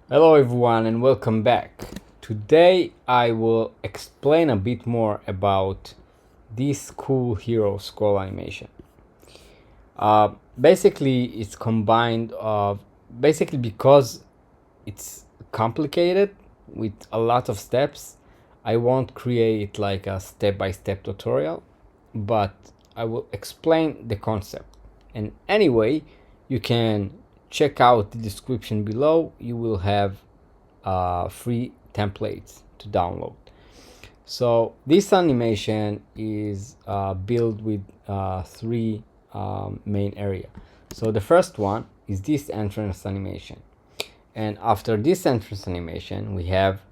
Hello everyone and welcome back. Today I will explain a bit more about this cool hero scroll animation. Basically it's combined of basically because it's complicated with a lot of steps. I won't create like a step-by-step tutorial, but I will explain the concept. And anyway, you can check out the description below. You will have free templates to download. So this animation is built with three main area. So the first one is this entrance animation, and after this entrance animation we have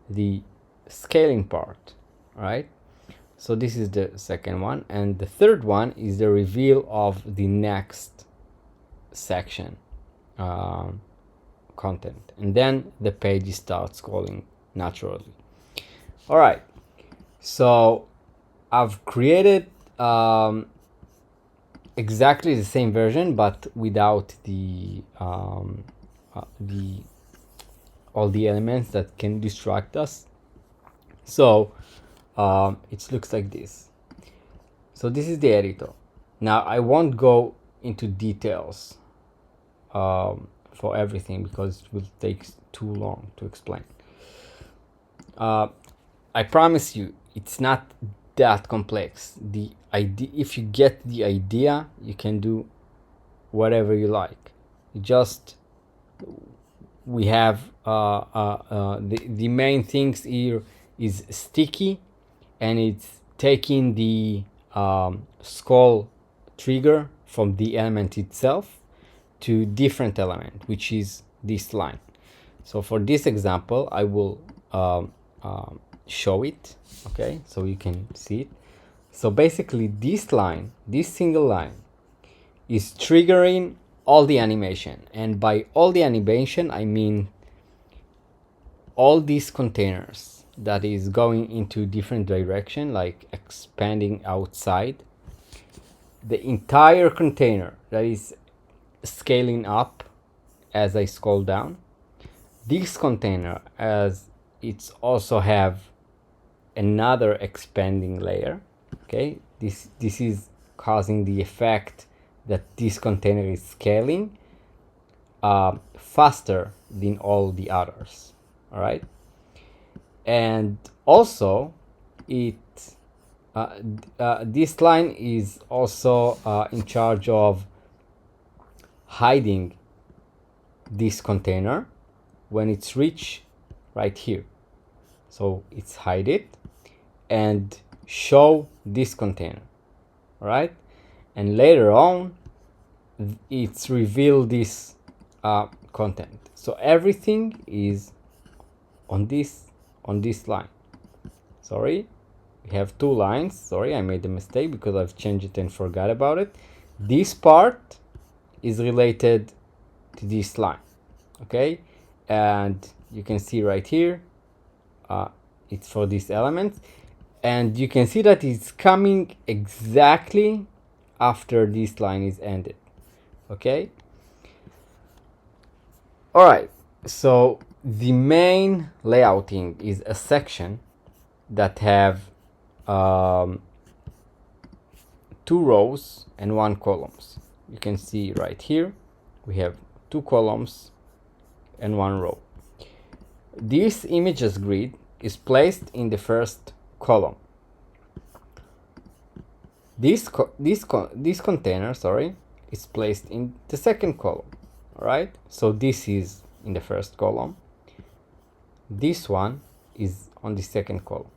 the scaling part, right? So this is the second one, and the third one is the reveal of the next section content, and then the page starts scrolling naturally. All right, so I've created exactly the same version but without the all the elements that can distract us. So it looks like this. So this is the editor. Now I won't go into details for everything because it will take too long to explain. I promise you it's not that complex. The idea, if you get the idea, you can do whatever you like. We have the main things here is sticky, and it's taking the scroll trigger from the element itself to different element, which is this line. So for this example I will show it, okay, so you can see it. So basically this line, this single line, is triggering all the animation, and by all the animation I mean all these containers that is going into different direction, like expanding outside. The entire container that is scaling up as I scroll down. This container, as it's also have another expanding layer, okay, this is causing the effect that this container is scaling faster than all the others. All right, and also it this line is also in charge of hiding this container when it's reached right here. So it's hide it and show this container, right? And later on it's reveal this content. So everything is on this line. Sorry, we have two lines. Sorry, I made a mistake because I've changed it and forgot about it. This part is related to this line, okay, and you can see right here it's for this element, and you can see that it's coming exactly after this line is ended. Okay, all right, so the main layouting is a section that have two rows and one columns. You can see right here we have two columns and one row. This images grid is placed in the first column. This container, sorry, is placed in the second column. All right, so this is in the first column. This one is on the second column.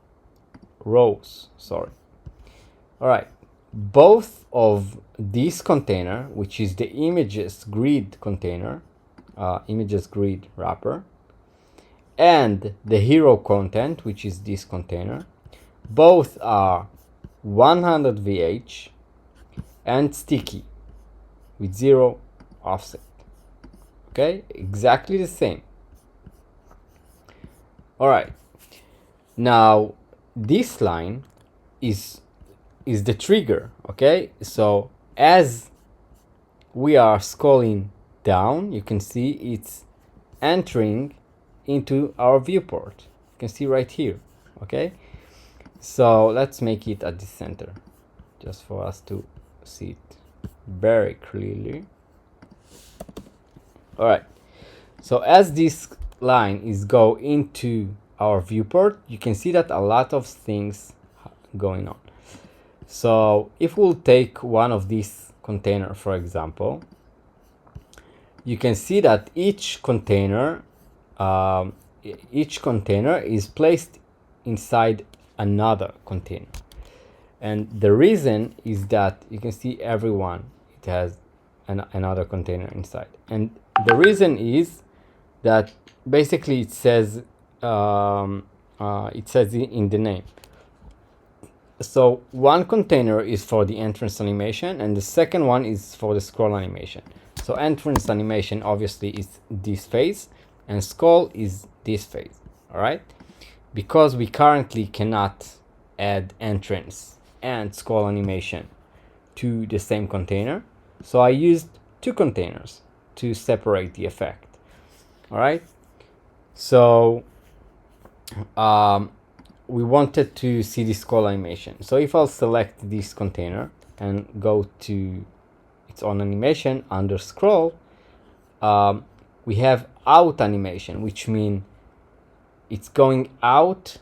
Rows, sorry. All right, both of this container, which is the images grid container, images grid wrapper, and the hero content, which is this container, both are 100 VH and sticky with 0 offset. Okay, exactly the same. All right, now this line is the trigger. Okay, so as we are scrolling down, you can see it's entering into our viewport. You can see right here. Okay, so let's make it at the center just for us to see it very clearly. All right, so as this line is go into our viewport, you can see that a lot of things going on. So if we'll take one of these container, for example, you can see that each container is placed inside another container, and the reason is that you can see everyone, it has another container inside, and the reason is that basically it says in the name. So one container is for the entrance animation and the second one is for the scroll animation. So entrance animation obviously is this phase and scroll is this phase. All right, because we currently cannot add entrance and scroll animation to the same container, so I used two containers to separate the effect. All right, so we wanted to see the scroll animation. So if I'll select this container and go to its own animation under scroll, we have out animation, which means it's going out.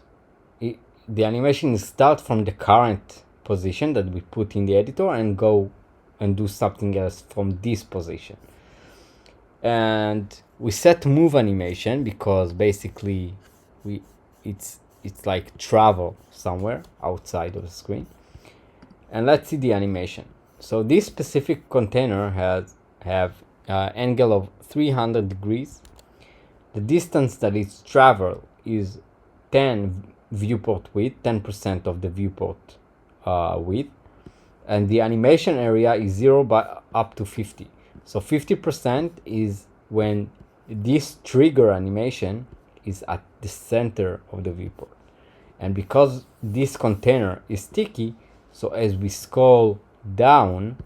The animation is start from the current position that we put in the editor and go and do something else from this position. And we set move animation because basically it's like travel somewhere outside of the screen. And let's see the animation. So this specific container have angle of 300 degrees. The distance that it's travel is 10 viewport width, 10% of the viewport width, and the animation area is 0 by up to 50. So 50% is when this trigger animation is at the center of the viewport. And because this container is sticky, so as we scroll down,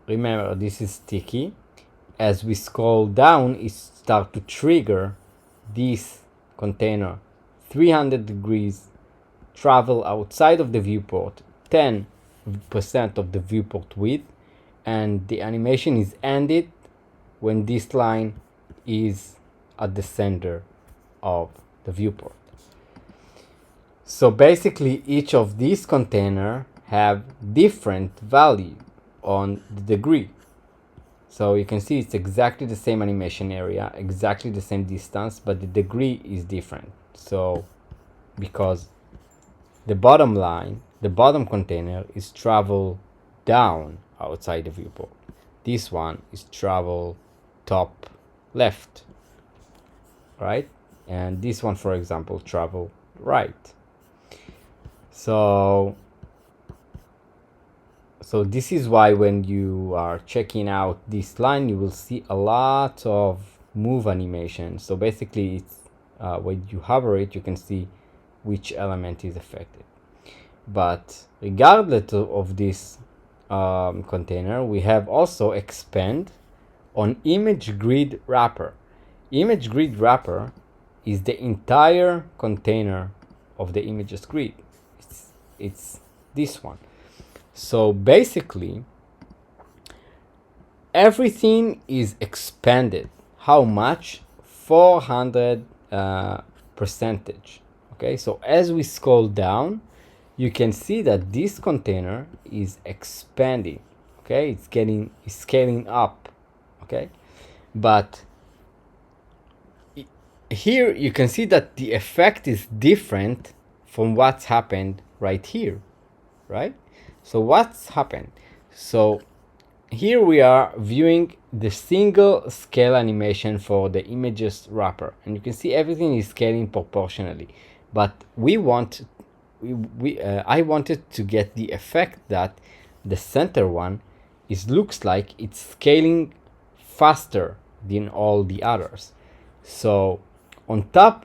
remember this is sticky, as we scroll down it starts to trigger this container 300 degrees travel outside of the viewport, 10% of the viewport width, and the animation is ended when this line is at the center of the viewport. So basically each of these containers have different value on the degree. So you can see it's exactly the same animation area, exactly the same distance, but the degree is different. So because the bottom line, the bottom container is travel down outside the viewport. This one is travel top left, right? And this one, for example, travel right. So this is why when you are checking out this line, you will see a lot of move animation. So basically it's when you hover it, you can see which element is affected. But regardless of this container, we have also expand on image grid wrapper. Image grid wrapper is the entire container of the images grid. It's this one. So basically everything is expanded. How much? 400 percentage. Okay, so as we scroll down, you can see that this container is expanding. Okay, it's scaling up. Okay, but here you can see that the effect is different from what's happened right here, right? So what's happened? So here we are viewing the single scale animation for the images wrapper, and you can see everything is scaling proportionally, but I wanted to get the effect that the center one looks like it's scaling faster than all the others. So on top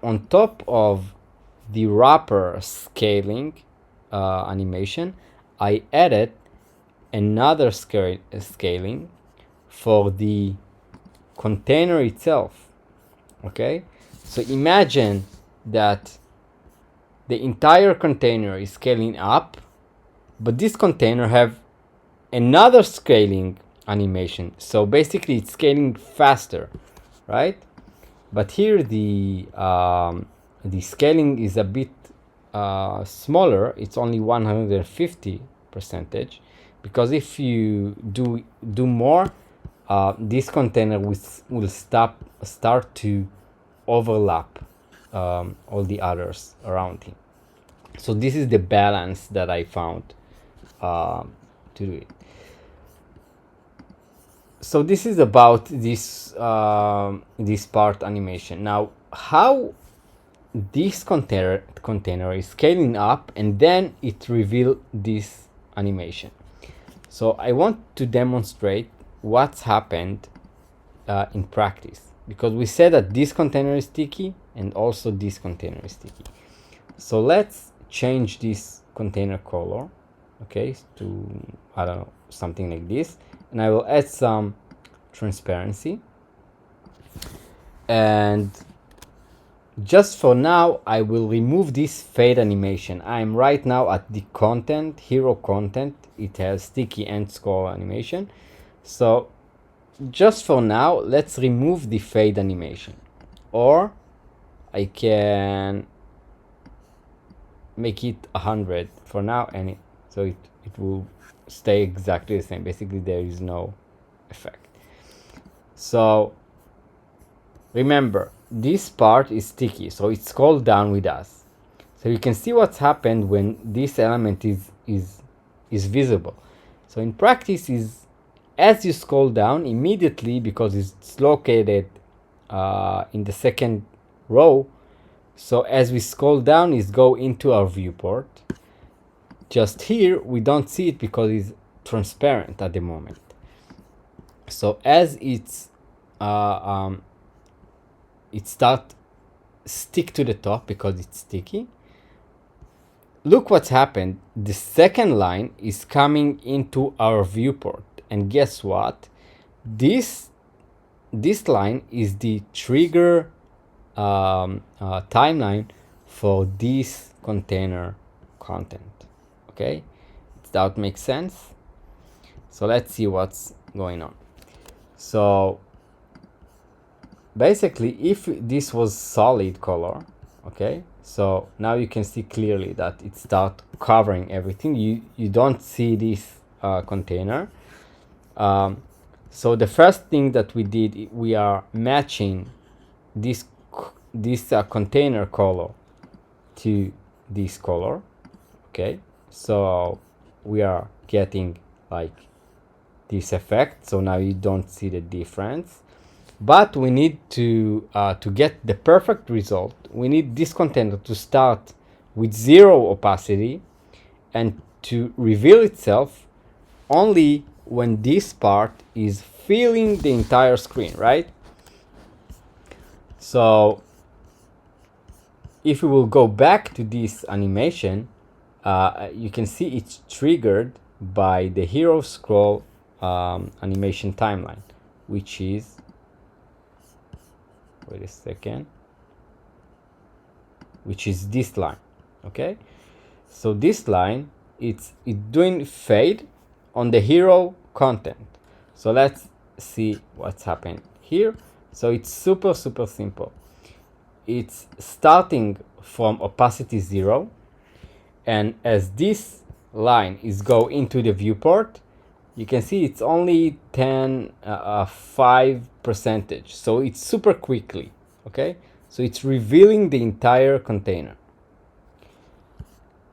of the wrapper scaling animation, I added another scaling for the container itself. Okay, so imagine that the entire container is scaling up, but this container have another scaling animation. So basically it's scaling faster, right? But here the scaling is a bit smaller. It's only 150 percentage, because if you do more, this container will start to overlap all the others around him. So this is the balance that I found to do it. So this is about this part animation. Now, how this container is scaling up and then it reveal this animation. So I want to demonstrate what's happened in practice, because we said that this container is sticky and also this container is sticky. So let's change this container color, okay, to, I don't know, something like this, and I will add some transparency. And just for now, I will remove this fade animation. I'm right now at the content, hero content. It has sticky and scroll animation. So just for now, let's remove the fade animation. Or I can make it 100 for now, and so it will stay exactly the same. Basically, there is no effect. So remember, this part is sticky, so it's scrolled down with us. So you can see what's happened when this element is visible. So in practice, is as you scroll down immediately, because it's located in the second row. So as we scroll down, it's go into our viewport. Just here, we don't see it because it's transparent at the moment. So as it start stick to the top because it's sticky. Look what's happened. The second line is coming into our viewport, and guess what? This line is the trigger timeline for this container content. Okay, does that make sense? So let's see what's going on. So basically, if this was solid color, okay, so now you can see clearly that it start covering everything. You don't see this container. So the first thing that we did, we are matching this container color to this color. Okay, so we are getting like this effect. So now you don't see the difference. But we need to get the perfect result, we need this container to start with 0 opacity and to reveal itself only when this part is filling the entire screen, right? So if we will go back to this animation, you can see it's triggered by the hero scroll animation timeline, which is, wait a second, which is this line. Okay, so this line, it's doing fade on the hero content. So let's see what's happening here. So it's super simple. It's starting from opacity 0, and as this line is go into the viewport, you can see it's only 5%. So it's super quickly. Okay, so it's revealing the entire container.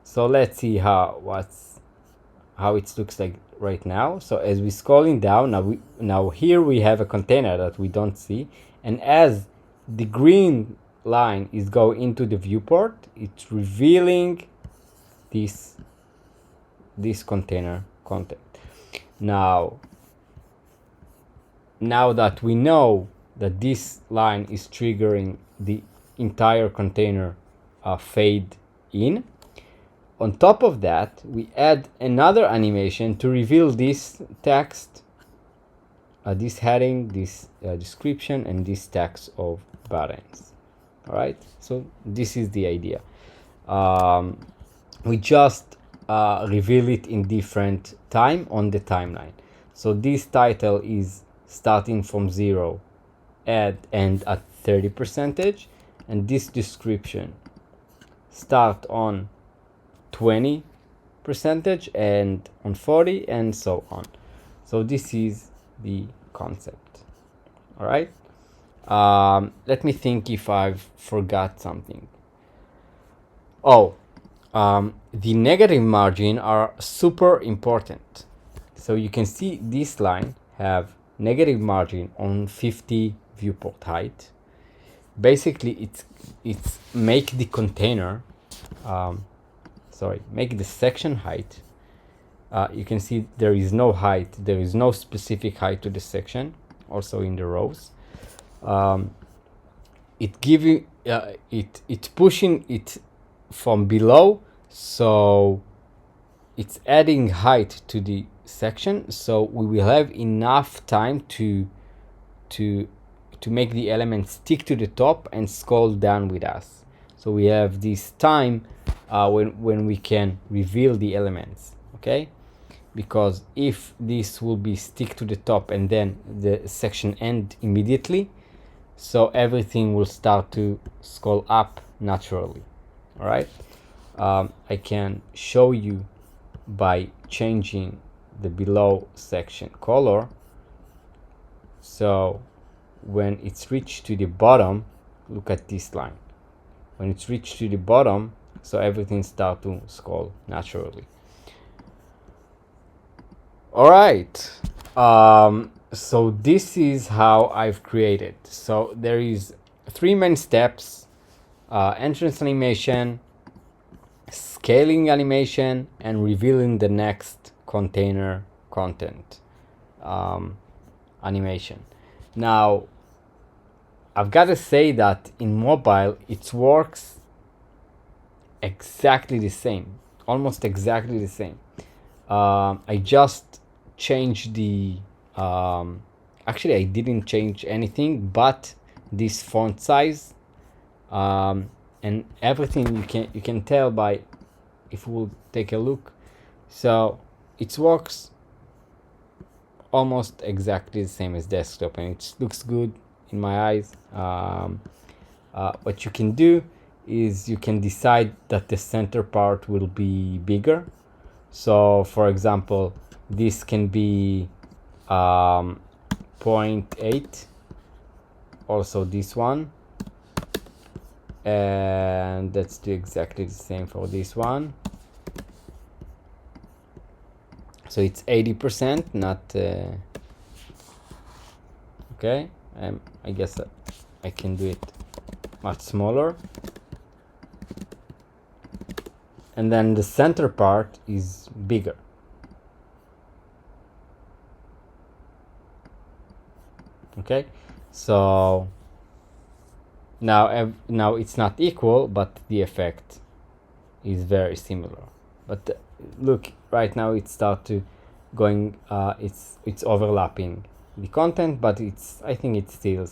So let's see how it looks like right now. So as we're scrolling down, now here we have a container that we don't see, and as the green line is go into the viewport, it's revealing this container content. Now that we know that this line is triggering the entire container fade in, on top of that, we add another animation to reveal this text this heading, this description, and this tags of buttons. All right, so this is the idea. We just reveal it in different time on the timeline. So this title is starting from 0 and at 30%, and this description start on 20% and on 40, and so on. So this is the concept. All right, let me think if I've forgot something. Oh, the negative margin are super important. So you can see this line have negative margin on 50 viewport height. Basically, it's make the container, make the section height. You can see there is no height, there is no specific height to the section, also in the rows. It give you it's pushing it from below, so it's adding height to the section, so we will have enough time to make the element stick to the top and scroll down with us. So we have this time when we can reveal the elements, okay? Because if this will be stick to the top and then the section end immediately, so everything will start to scroll up naturally. All right, I can show you by changing the below section color. So when it's reached to the bottom, look at this line. When it's reached to the bottom, so everything start to scroll naturally. All right, so this is how I've created. So there is 3 main steps: entrance animation, scaling animation, and revealing the next container content animation. Now, I've got to say that in mobile it works exactly the same, almost exactly the same. I just changed the actually I didn't change anything but this font size, and everything you can tell by, if we'll take a look. So it works almost exactly the same as desktop, and it looks good in my eyes. What you can do is you can decide that the center part will be bigger. So for example, this can be 0.8, also this one, and let's do exactly the same for this one. So it's 80%, not okay. I guess I can do it much smaller, and then the center part is bigger. Okay, so now it's not equal, but the effect is very similar. But look, right now it start to going, it's overlapping the content, but I think it still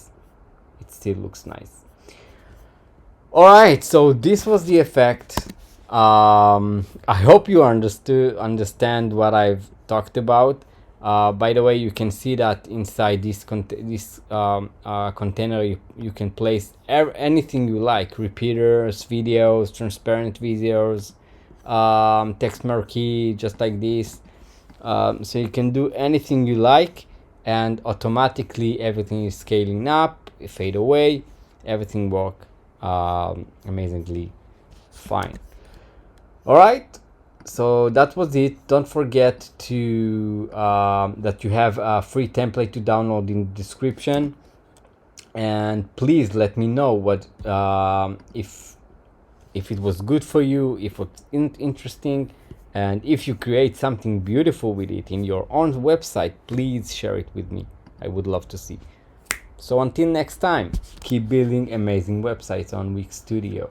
looks nice. All right, so this was the effect. I hope you understand what I've talked about. By the way, you can see that inside this container you can place anything you like: repeaters, videos, transparent videos, text marquee, just like this. So you can do anything you like, and automatically everything is scaling up, fade away, everything work amazingly fine. All right, so that was it. Don't forget to that you have a free template to download in the description, and please let me know what if it was good for you, if it's interesting, and if you create something beautiful with it in your own website, please share it with me. I would love to see. So until next time, keep building amazing websites on Wix Studio.